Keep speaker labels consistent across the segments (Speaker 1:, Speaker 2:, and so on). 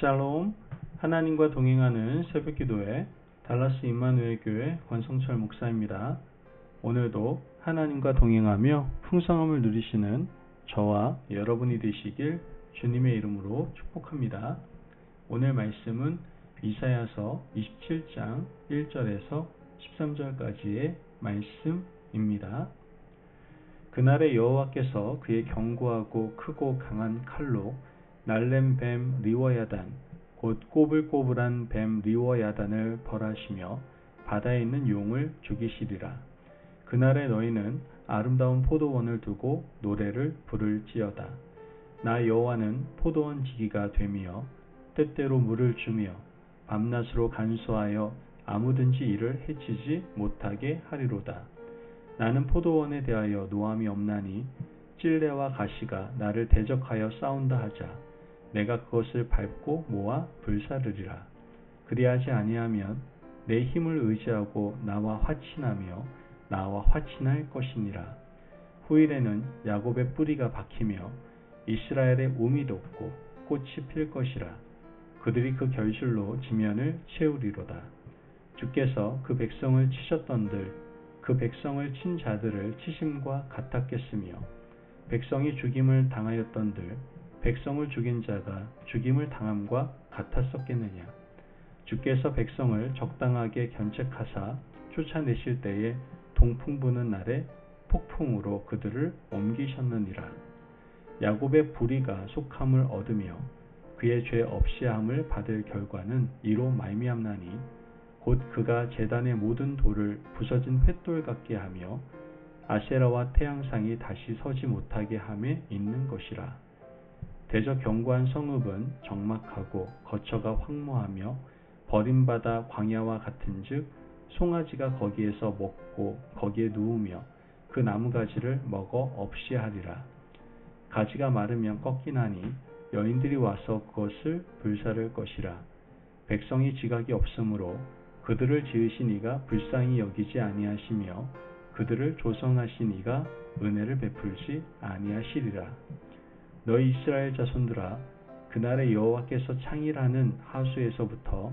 Speaker 1: 샬롬, 하나님과 동행하는 새벽기도회 달라스 임마누엘 교회 권성철 목사입니다. 오늘도 하나님과 동행하며 풍성함을 누리시는 저와 여러분이 되시길 주님의 이름으로 축복합니다. 오늘 말씀은 이사야서 27장 1절에서 13절까지의 말씀입니다. 그날에 여호와께서 그의 견고하고 크고 강한 칼로 날렘 뱀 리워야단 곧 꼬불꼬불한 뱀 리워야단을 벌하시며 바다에 있는 용을 죽이시리라. 그날에 너희는 아름다운 포도원을 두고 노래를 부를지어다. 나 여호와는 포도원 지기가 되며 때때로 물을 주며 밤낮으로 간수하여 아무든지 이를 해치지 못하게 하리로다. 나는 포도원에 대하여 노함이 없나니 찔레와 가시가 나를 대적하여 싸운다 하자. 내가 그것을 밟고 모아 불사르리라. 그리하지 아니하면 내 힘을 의지하고 나와 화친하며 나와 화친할 것이니라. 후일에는 야곱의 뿌리가 박히며 이스라엘의 우미 돋고 꽃이 필 것이라. 그들이 그 결실로 지면을 채우리로다. 주께서 그 백성을 치셨던들 그 백성을 친 자들을 치심과 같았겠으며 백성이 죽임을 당하였던들 백성을 죽인 자가 죽임을 당함과 같았었겠느냐. 주께서 백성을 적당하게 견책하사 쫓아내실 때에 동풍 부는 날에 폭풍으로 그들을 옮기셨느니라. 야곱의 불의가 속함을 얻으며 그의 죄 없이함을 받을 결과는 이로 말미암나니 곧 그가 제단의 모든 돌을 부서진 횃돌 같게 하며 아세라와 태양상이 다시 서지 못하게 함에 있는 것이라. 대저 견고한 성읍은 적막하고 거처가 황무하며 버림받아 광야와 같은즉 송아지가 거기에서 먹고 거기에 누우며 그 나무가지를 먹어 없이 하리라. 가지가 마르면 꺾이나니 여인들이 와서 그것을 불사를 것이라. 백성이 지각이 없으므로 그들을 지으신 이가 불쌍히 여기지 아니하시며 그들을 조성하신 이가 은혜를 베풀지 아니하시리라. 너희 이스라엘 자손들아, 그날에 여호와께서 창일하는 하수에서부터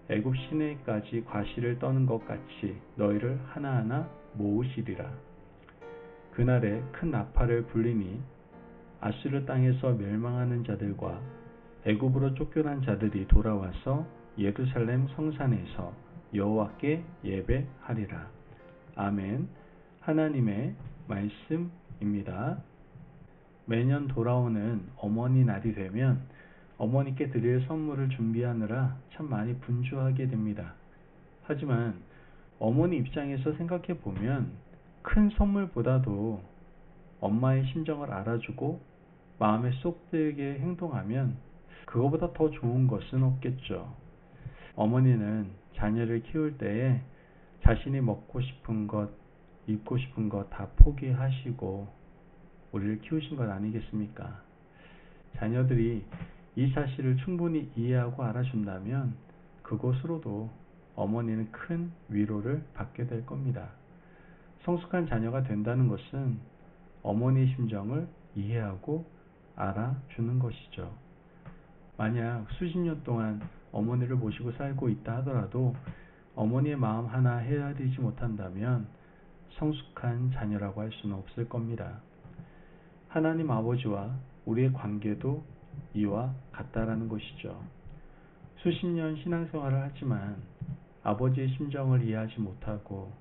Speaker 1: 애굽 시내까지 과실을 떠는 것 같이 너희를 하나하나 모으시리라. 그날에 큰 나팔을 불리니 아수르 땅에서 멸망하는 자들과 애굽으로 쫓겨난 자들이 돌아와서 예루살렘 성산에서 여호와께 예배하리라. 아멘. 하나님의 말씀입니다. 매년 돌아오는 어머니 날이 되면 어머니께 드릴 선물을 준비하느라 참 많이 분주하게 됩니다. 하지만 어머니 입장에서 생각해 보면 큰 선물보다도 엄마의 심정을 알아주고 마음에 쏙 들게 행동하면 그거보다 더 좋은 것은 없겠죠. 어머니는 자녀를 키울 때에 자신이 먹고 싶은 것, 입고 싶은 것 다 포기하시고 우리를 키우신 것 아니겠습니까? 자녀들이 이 사실을 충분히 이해하고 알아준다면 그것으로도 어머니는 큰 위로를 받게 될 겁니다. 성숙한 자녀가 된다는 것은 어머니의 심정을 이해하고 알아주는 것이죠. 만약 수십 년 동안 어머니를 모시고 살고 있다 하더라도 어머니의 마음 하나 헤아리지 못한다면 성숙한 자녀라고 할 수는 없을 겁니다. 하나님 아버지와 우리의 관계도 이와 같다라는 것이죠. 수십 년 신앙생활을 하지만 아버지의 심정을 이해하지 못하고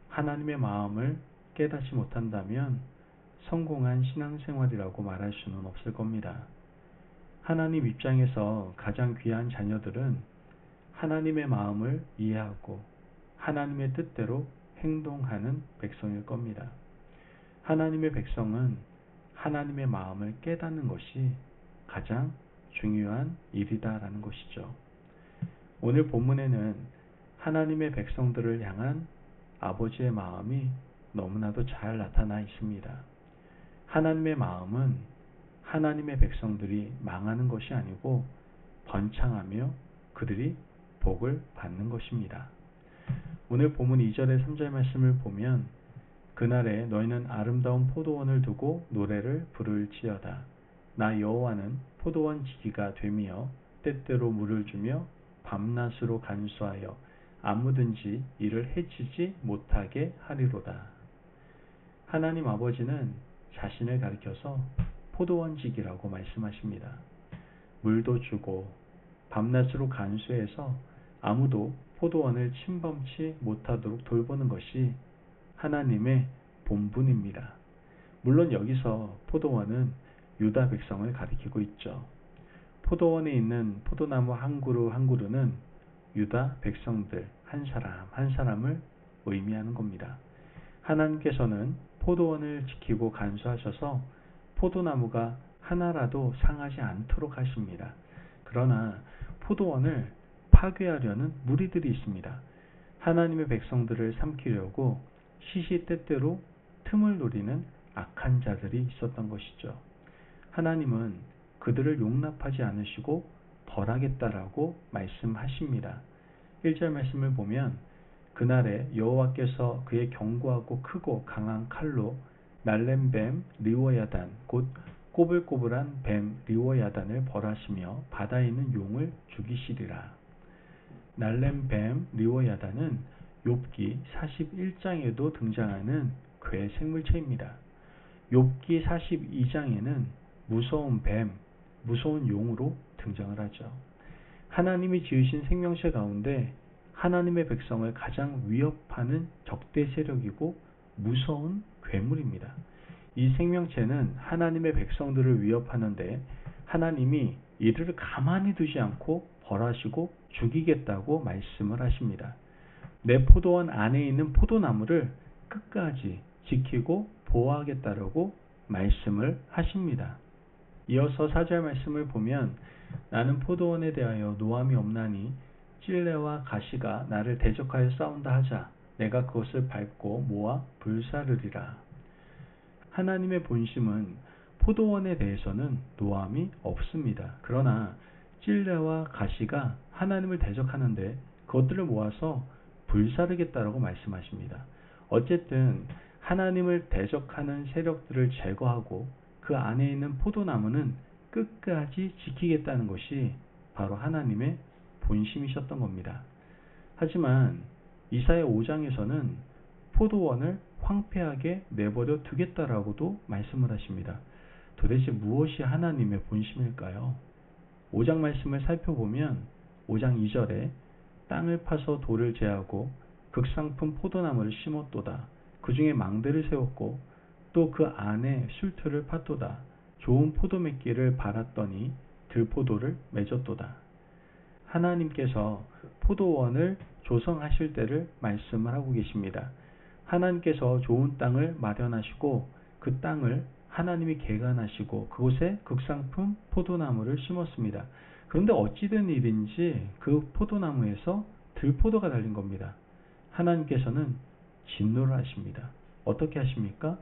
Speaker 1: 하나님의 마음을 깨닫지 못한다면 성공한 신앙생활이라고 말할 수는 없을 겁니다. 하나님 입장에서 가장 귀한 자녀들은 하나님의 마음을 이해하고 하나님의 뜻대로 행동하는 백성일 겁니다. 하나님의 백성은 하나님의 마음을 깨닫는 것이 가장 중요한 일이다라는 것이죠. 오늘 본문에는 하나님의 백성들을 향한 아버지의 마음이 너무나도 잘 나타나 있습니다. 하나님의 마음은 하나님의 백성들이 망하는 것이 아니고 번창하며 그들이 복을 받는 것입니다. 오늘 본문 2절의 3절 말씀을 보면 그날에 너희는 아름다운 포도원을 두고 노래를 부를지어다. 나 여호와는 포도원 지기가 되며 때때로 물을 주며 밤낮으로 간수하여 아무든지 이를 해치지 못하게 하리로다. 하나님 아버지는 자신을 가리켜서 포도원지기라고 말씀하십니다. 물도 주고 밤낮으로 간수해서 아무도 포도원을 침범치 못하도록 돌보는 것이 하나님의 본분입니다. 물론 여기서 포도원은 유다 백성을 가리키고 있죠. 포도원에 있는 포도나무 한 그루 한 그루는 유다 백성들 한 사람 한 사람을 의미하는 겁니다. 하나님께서는 포도원을 지키고 간수하셔서 포도나무가 하나라도 상하지 않도록 하십니다. 그러나 포도원을 파괴하려는 무리들이 있습니다. 하나님의 백성들을 삼키려고 시시때때로 틈을 노리는 악한 자들이 있었던 것이죠. 하나님은 그들을 용납하지 않으시고 벌하겠다라고 말씀하십니다. 1절 말씀을 보면 그날에 여호와께서 그의 견고하고 크고 강한 칼로 날렘뱀 리워야단 곧 꼬불꼬불한 뱀 리워야단을 벌하시며 바다에 있는 용을 죽이시리라. 날렘뱀 리워야단은 욥기 41장에도 등장하는 괴 생물체입니다. 욥기 42장에는 무서운 뱀, 무서운 용으로 등장을 하죠. 하나님이 지으신 생명체 가운데 하나님의 백성을 가장 위협하는 적대 세력이고 무서운 괴물입니다. 이 생명체는 하나님의 백성들을 위협하는데 하나님이 이들을 가만히 두지 않고 벌하시고 죽이겠다고 말씀을 하십니다. 내 포도원 안에 있는 포도나무를 끝까지 지키고 보호하겠다라고 말씀을 하십니다. 이어서 4절 말씀을 보면 나는 포도원에 대하여 노함이 없나니 찔레와 가시가 나를 대적하여 싸운다 하자 내가 그것을 밟고 모아 불사르리라. 하나님의 본심은 포도원에 대해서는 노함이 없습니다. 그러나 찔레와 가시가 하나님을 대적하는데 그것들을 모아서 불사르겠다라고 말씀하십니다. 어쨌든 하나님을 대적하는 세력들을 제거하고 그 안에 있는 포도나무는 끝까지 지키겠다는 것이 바로 하나님의 본심이셨던 겁니다. 하지만 이사야 5장에서는 포도원을 황폐하게 내버려 두겠다라고도 말씀을 하십니다. 도대체 무엇이 하나님의 본심일까요? 5장 말씀을 살펴보면 5장 2절에 땅을 파서 돌을 제하고 극상품 포도나무를 심었도다. 그 중에 망대를 세웠고 또 그 안에 술틀을 팠도다. 좋은 포도맺기를 발았더니 들포도를 맺었도다. 하나님께서 포도원을 조성하실 때를 말씀을 하고 계십니다. 하나님께서 좋은 땅을 마련하시고 그 땅을 하나님이 개간하시고 그곳에 극상품 포도나무를 심었습니다. 그런데 어찌된 일인지 그 포도나무에서 들포도가 달린 겁니다. 하나님께서는 진노를 하십니다. 어떻게 하십니까?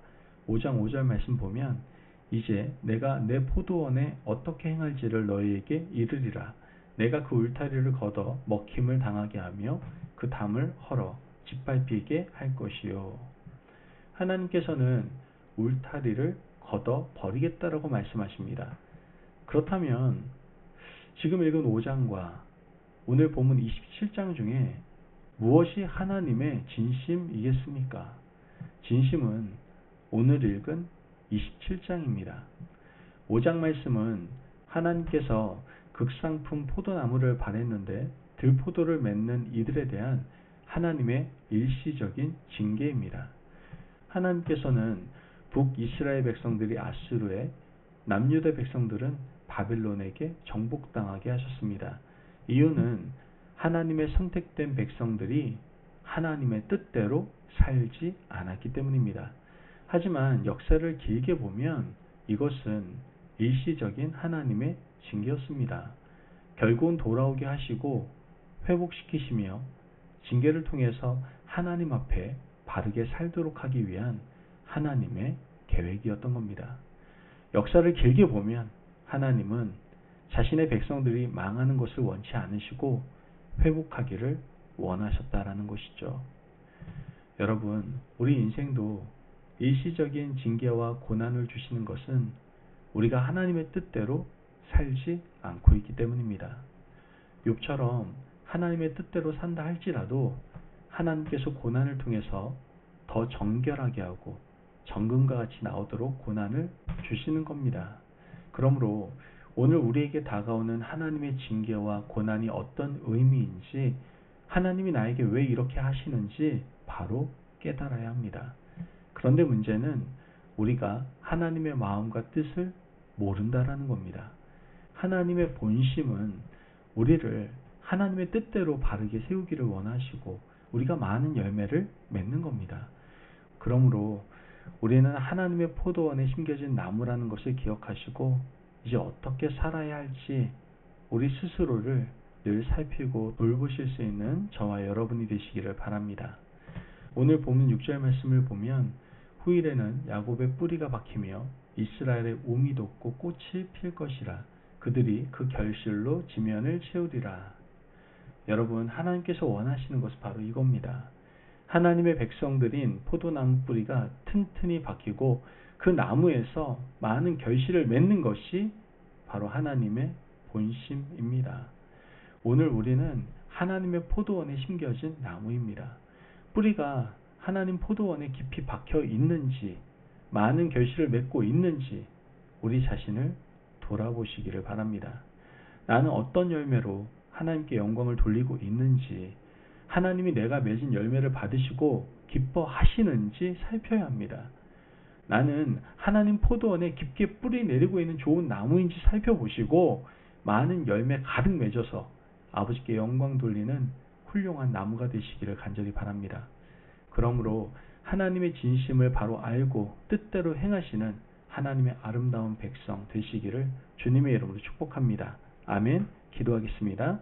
Speaker 1: 5장 5절 말씀 보면 이제 내가 내 포도원에 어떻게 행할지를 너희에게 이르리라. 내가 그 울타리를 걷어 먹힘을 당하게 하며 그 담을 헐어 짓밟히게 할 것이요. 하나님께서는 울타리를 걷어 버리겠다라고 말씀하십니다. 그렇다면 지금 읽은 5장과 오늘 본문 27장 중에 무엇이 하나님의 진심이겠습니까? 진심은 오늘 읽은 27장입니다. 5장 말씀은 하나님께서 극상품 포도나무를 바랬는데 들포도를 맺는 이들에 대한 하나님의 일시적인 징계입니다. 하나님께서는 북이스라엘 백성들이 아수르에, 남유다 백성들은 바벨론에게 정복당하게 하셨습니다. 이유는 하나님의 선택된 백성들이 하나님의 뜻대로 살지 않았기 때문입니다. 하지만 역사를 길게 보면 이것은 일시적인 하나님의 징계였습니다. 결국은 돌아오게 하시고 회복시키시며 징계를 통해서 하나님 앞에 바르게 살도록 하기 위한 하나님의 계획이었던 겁니다. 역사를 길게 보면 하나님은 자신의 백성들이 망하는 것을 원치 않으시고 회복하기를 원하셨다라는 것이죠. 여러분, 우리 인생도 일시적인 징계와 고난을 주시는 것은 우리가 하나님의 뜻대로 살지 않고 있기 때문입니다. 욥처럼 하나님의 뜻대로 산다 할지라도 하나님께서 고난을 통해서 더 정결하게 하고 정금과 같이 나오도록 고난을 주시는 겁니다. 그러므로 오늘 우리에게 다가오는 하나님의 징계와 고난이 어떤 의미인지, 하나님이 나에게 왜 이렇게 하시는지 바로 깨달아야 합니다. 그런데 문제는 우리가 하나님의 마음과 뜻을 모른다라는 겁니다. 하나님의 본심은 우리를 하나님의 뜻대로 바르게 세우기를 원하시고 우리가 많은 열매를 맺는 겁니다. 그러므로 우리는 하나님의 포도원에 심겨진 나무라는 것을 기억하시고 이제 어떻게 살아야 할지 우리 스스로를 늘 살피고 돌보실 수 있는 저와 여러분이 되시기를 바랍니다. 오늘 본문 6절 말씀을 보면 후일에는 야곱의 뿌리가 박히며 이스라엘의 우미 돋고 꽃이 필 것이라. 그들이 그 결실로 지면을 채우리라. 여러분, 하나님께서 원하시는 것은 바로 이겁니다. 하나님의 백성들인 포도나무 뿌리가 튼튼히 박히고 그 나무에서 많은 결실을 맺는 것이 바로 하나님의 본심입니다. 오늘 우리는 하나님의 포도원에 심겨진 나무입니다. 뿌리가 하나님 포도원에 깊이 박혀 있는지, 많은 결실을 맺고 있는지 우리 자신을 돌아보시기를 바랍니다. 나는 어떤 열매로 하나님께 영광을 돌리고 있는지, 하나님이 내가 맺은 열매를 받으시고 기뻐하시는지 살펴야 합니다. 나는 하나님 포도원에 깊게 뿌리 내리고 있는 좋은 나무인지 살펴보시고 많은 열매 가득 맺어서 아버지께 영광 돌리는 훌륭한 나무가 되시기를 간절히 바랍니다. 그러므로 하나님의 진심을 바로 알고 뜻대로 행하시는 하나님의 아름다운 백성 되시기를 주님의 이름으로 축복합니다. 아멘. 기도하겠습니다.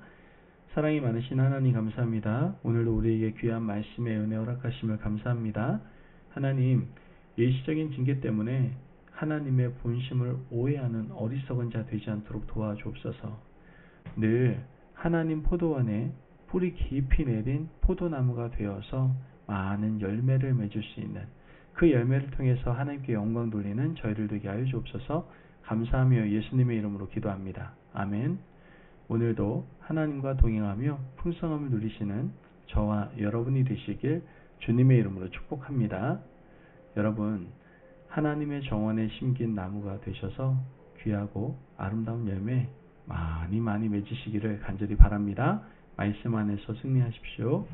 Speaker 1: 사랑이 많으신 하나님 감사합니다. 오늘도 우리에게 귀한 말씀의 은혜 허락하심을 감사합니다. 하나님, 일시적인 징계 때문에 하나님의 본심을 오해하는 어리석은 자 되지 않도록 도와주옵소서. 늘 하나님 포도원에 뿌리 깊이 내린 포도나무가 되어서 많은 열매를 맺을 수 있는, 그 열매를 통해서 하나님께 영광 돌리는 저희를 되게 하여 주옵소서. 감사하며 예수님의 이름으로 기도합니다. 아멘. 오늘도 하나님과 동행하며 풍성함을 누리시는 저와 여러분이 되시길 주님의 이름으로 축복합니다. 여러분, 하나님의 정원에 심긴 나무가 되셔서 귀하고 아름다운 열매 많이 맺으시기를 간절히 바랍니다. 말씀 안에서 승리하십시오.